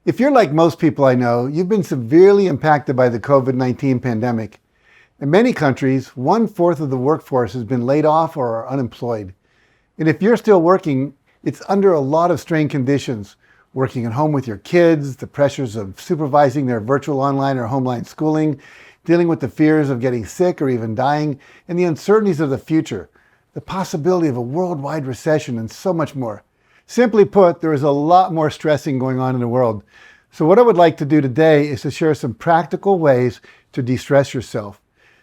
If you're like most people I know, you've been severely impacted by the COVID-19 pandemic. In many countries, 1/4 of the workforce has been laid off or are unemployed. And if you're still working, it's under a lot of strained conditions. Working at home with your kids, the pressures of supervising their virtual online or homeline schooling, dealing with the fears of getting sick or even dying, and the uncertainties of the future, the possibility of a worldwide recession, and so much more. Simply put, there is a lot more stressing going on in the world. So what I would like to do today is to share some practical ways to de-stress yourself.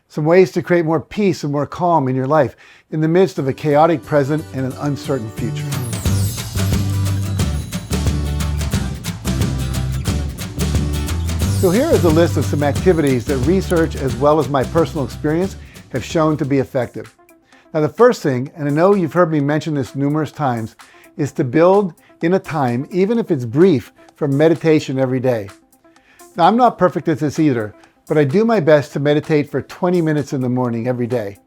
Some ways to create more peace and more calm in your life in the midst of a chaotic present and an uncertain future. So here is a list of some activities that research as well as my personal experience have shown to be effective. Now the first thing, and I know you've heard me mention this numerous times, is to build in a time, even if it's brief, for meditation every day. Now I'm not perfect at this either, but I do my best to meditate for 20 minutes in the morning every day.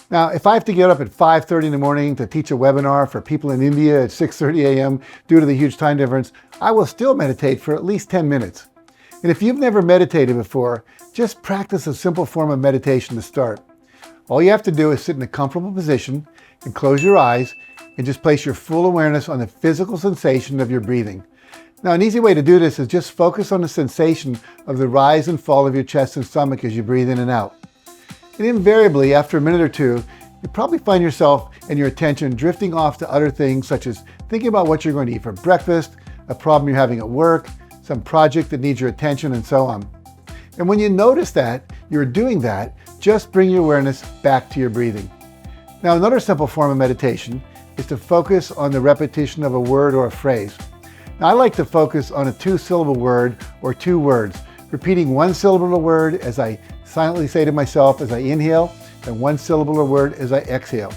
Now, if I have to get up at 5:30 in the morning to teach a webinar for people in India at 6:30 a.m. due to the huge time difference, I will still meditate for at least 10 minutes. And if you've never meditated before, just practice a simple form of meditation to start. All you have to do is sit in a comfortable position and close your eyes and just place your full awareness on the physical sensation of your breathing. Now, an easy way to do this is just focus on the sensation of the rise and fall of your chest and stomach as you breathe in and out. And invariably, after a minute or two, you probably find yourself and your attention drifting off to other things such as thinking about what you're going to eat for breakfast, a problem you're having at work, some project that needs your attention, and so on. And when you notice that you're doing that, just bring your awareness back to your breathing. Now, another simple form of meditation is to focus on the repetition of a word or a phrase. Now, I like to focus on a 2-syllable word or 2 words, repeating 1 syllable a word as I silently say to myself as I inhale, and 1 syllable a word as I exhale.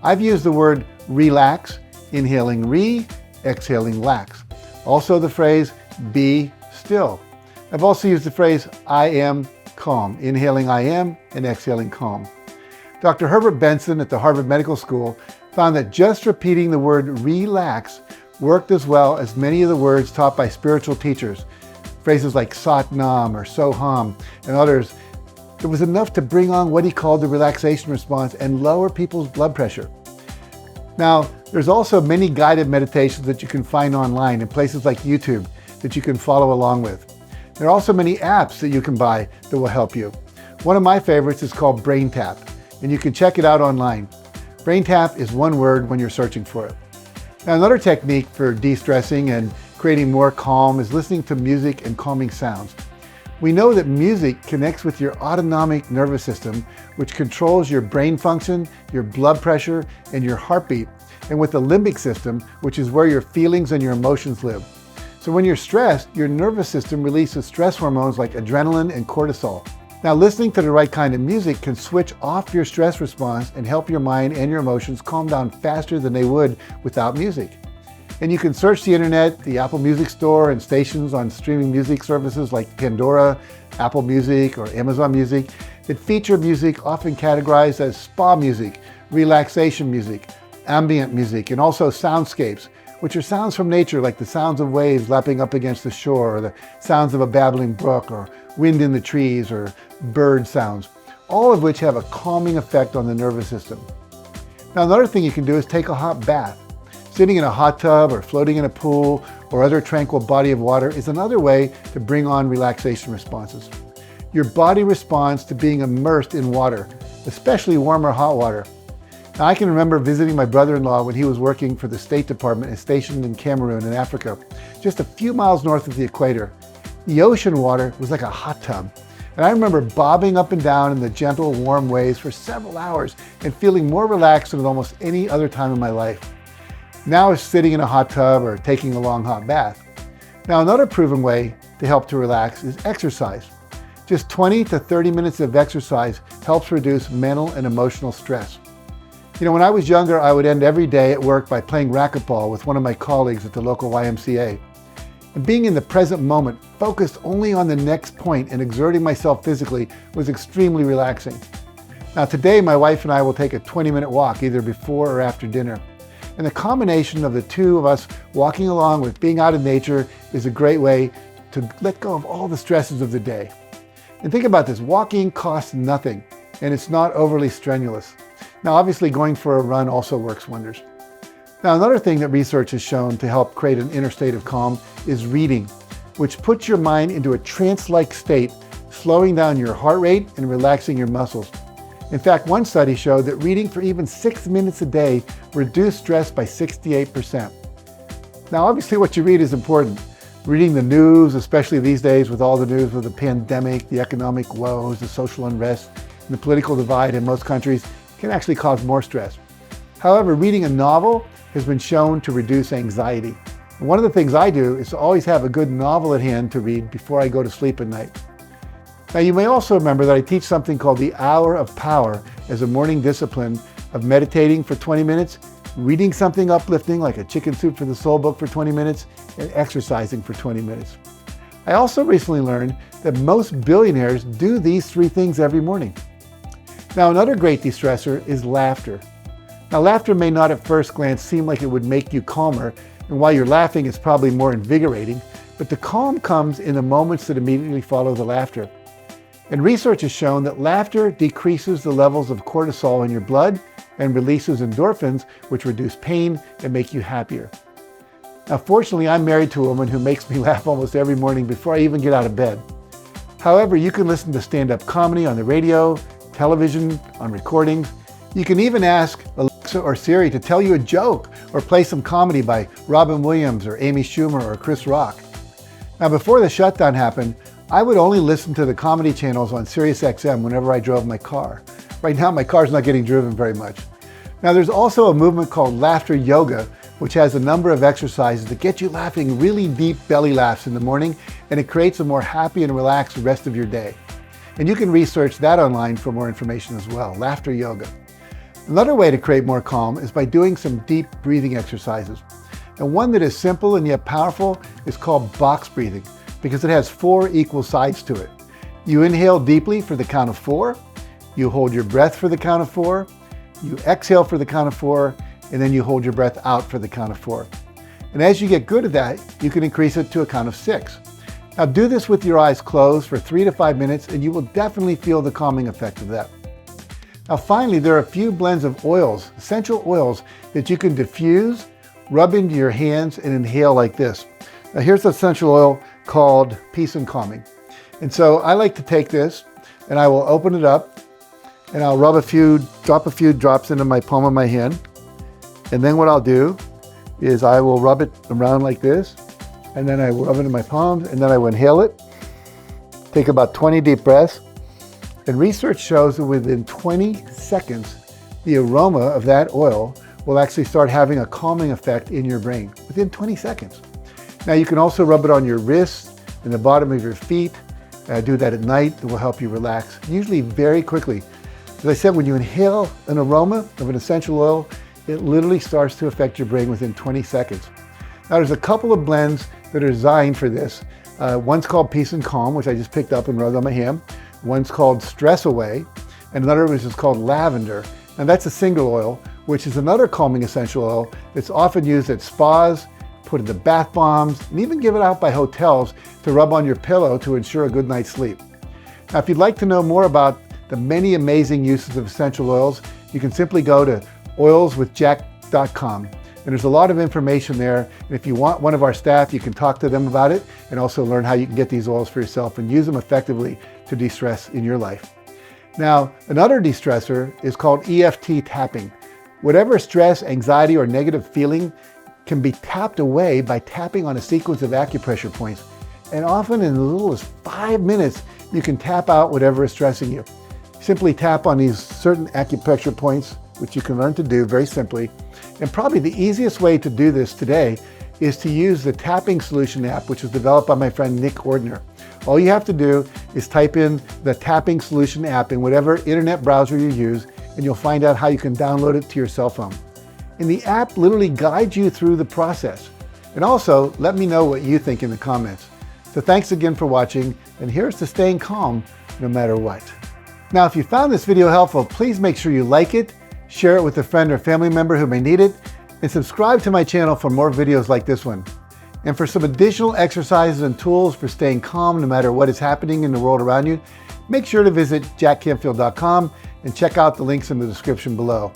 I've used the word relax, inhaling re, exhaling lax. Also the phrase be still. I've also used the phrase I am calm, inhaling I am and exhaling calm. Dr. Herbert Benson at the Harvard Medical School found that just repeating the word relax worked as well as many of the words taught by spiritual teachers. Phrases like Sat Nam or Soham and others. It was enough to bring on what he called the relaxation response and lower people's blood pressure. Now, there's also many guided meditations that you can find online in places like YouTube that you can follow along with. There are also many apps that you can buy that will help you. One of my favorites is called BrainTap, and you can check it out online. BrainTap is one word when you're searching for it. Now, another technique for de-stressing and creating more calm is listening to music and calming sounds. We know that music connects with your autonomic nervous system, which controls your brain function, your blood pressure, and your heartbeat, and with the limbic system, which is where your feelings and your emotions live. So when you're stressed, your nervous system releases stress hormones like adrenaline and cortisol. Now, listening to the right kind of music can switch off your stress response and help your mind and your emotions calm down faster than they would without music. And you can search the internet, the Apple Music Store, and stations on streaming music services like Pandora, Apple Music, or Amazon Music that feature music often categorized as spa music, relaxation music, ambient music, and also soundscapes, which are sounds from nature like the sounds of waves lapping up against the shore, or the sounds of a babbling brook, or wind in the trees, or bird sounds, all of which have a calming effect on the nervous system. Now, another thing you can do is take a hot bath. Sitting in a hot tub or floating in a pool or other tranquil body of water is another way to bring on relaxation responses. Your body responds to being immersed in water, especially warm or hot water. Now, I can remember visiting my brother-in-law when he was working for the State Department and stationed in Cameroon in Africa, just a few miles north of the equator. The ocean water was like a hot tub. And I remember bobbing up and down in the gentle, warm waves for several hours and feeling more relaxed than at almost any other time in my life. Now it's sitting in a hot tub or taking a long hot bath. Now, another proven way to help to relax is exercise. Just 20 to 30 minutes of exercise helps reduce mental and emotional stress. You know, when I was younger, I would end every day at work by playing racquetball with one of my colleagues at the local YMCA. And being in the present moment, focused only on the next point and exerting myself physically was extremely relaxing. Now today, my wife and I will take a 20-minute walk either before or after dinner. And the combination of the two of us walking along with being out in nature is a great way to let go of all the stresses of the day. And think about this, walking costs nothing, and it's not overly strenuous. Now, obviously, going for a run also works wonders. Now, another thing that research has shown to help create an inner state of calm is reading, which puts your mind into a trance-like state, slowing down your heart rate and relaxing your muscles. In fact, one study showed that reading for even 6 minutes a day reduced stress by 68%. Now, obviously, what you read is important. Reading the news, especially these days with all the news with the pandemic, the economic woes, the social unrest, and the political divide in most countries, can actually cause more stress. However, reading a novel has been shown to reduce anxiety. And one of the things I do is to always have a good novel at hand to read before I go to sleep at night. Now, you may also remember that I teach something called the Hour of Power as a morning discipline of meditating for 20 minutes, reading something uplifting like a Chicken Soup for the Soul book for 20 minutes, and exercising for 20 minutes. I also recently learned that most billionaires do these 3 things every morning. Now, another great de-stressor is laughter. Now, laughter may not at first glance seem like it would make you calmer, and while you're laughing, it's probably more invigorating, but the calm comes in the moments that immediately follow the laughter. And research has shown that laughter decreases the levels of cortisol in your blood and releases endorphins, which reduce pain and make you happier. Now, fortunately, I'm married to a woman who makes me laugh almost every morning before I even get out of bed. However, you can listen to stand-up comedy on the radio, television, on recordings. You can even ask Alexa or Siri to tell you a joke or play some comedy by Robin Williams or Amy Schumer or Chris Rock. Now, before the shutdown happened, I would only listen to the comedy channels on Sirius XM whenever I drove my car. Right now, my car's not getting driven very much. Now, there's also a movement called laughter yoga, which has a number of exercises that get you laughing really deep belly laughs in the morning, and it creates a more happy and relaxed rest of your day. And you can research that online for more information as well, laughter yoga. Another way to create more calm is by doing some deep breathing exercises. And one that is simple and yet powerful is called box breathing, because it has 4 equal sides to it. You inhale deeply for the count of 4, you hold your breath for the count of 4, you exhale for the count of 4, and then you hold your breath out for the count of 4. And as you get good at that, you can increase it to a count of 6. Now, do this with your eyes closed for 3 to 5 minutes, and you will definitely feel the calming effect of that. Now, finally, there are a few blends of oils, essential oils, that you can diffuse, rub into your hands, and inhale like this. Now, here's the essential oil called Peace and Calming. And so I like to take this, and I will open it up, and I'll drop a few drops into my palm of my hand. And then what I'll do is I will rub it around like this, and then I will rub it in my palms, and then I will inhale it. Take about 20 deep breaths. And research shows that within 20 seconds, the aroma of that oil will actually start having a calming effect in your brain within 20 seconds. Now, you can also rub it on your wrists and the bottom of your feet. Do that at night. It will help you relax, usually very quickly. As I said, when you inhale an aroma of an essential oil, it literally starts to affect your brain within 20 seconds. Now, there's a couple of blends that are designed for this. One's called Peace and Calm, which I just picked up and rubbed on my hand. One's called Stress Away, and another which is called Lavender. And that's a single oil, which is another calming essential oil that's often used at spas, put in the bath bombs, and even given out by hotels to rub on your pillow to ensure a good night's sleep. Now, if you'd like to know more about the many amazing uses of essential oils, you can simply go to oilswithjack.com. And there's a lot of information there. And if you want one of our staff, you can talk to them about it and also learn how you can get these oils for yourself and use them effectively to de-stress in your life. Now, another de-stressor is called EFT tapping. Whatever stress, anxiety, or negative feeling can be tapped away by tapping on a sequence of acupressure points. And often in as little as 5 minutes, you can tap out whatever is stressing you. Simply tap on these certain acupressure points, which you can learn to do very simply. And probably the easiest way to do this today is to use the Tapping Solution app, which was developed by my friend Nick Ordner. All you have to do is type in the Tapping Solution app in whatever internet browser you use, and you'll find out how you can download it to your cell phone. And the app literally guides you through the process. And also, let me know what you think in the comments. So thanks again for watching, and here's to staying calm no matter what. Now, if you found this video helpful, please make sure you like it, share it with a friend or family member who may need it, and subscribe to my channel for more videos like this one. And for some additional exercises and tools for staying calm no matter what is happening in the world around you, make sure to visit JackCanfield.com and check out the links in the description below.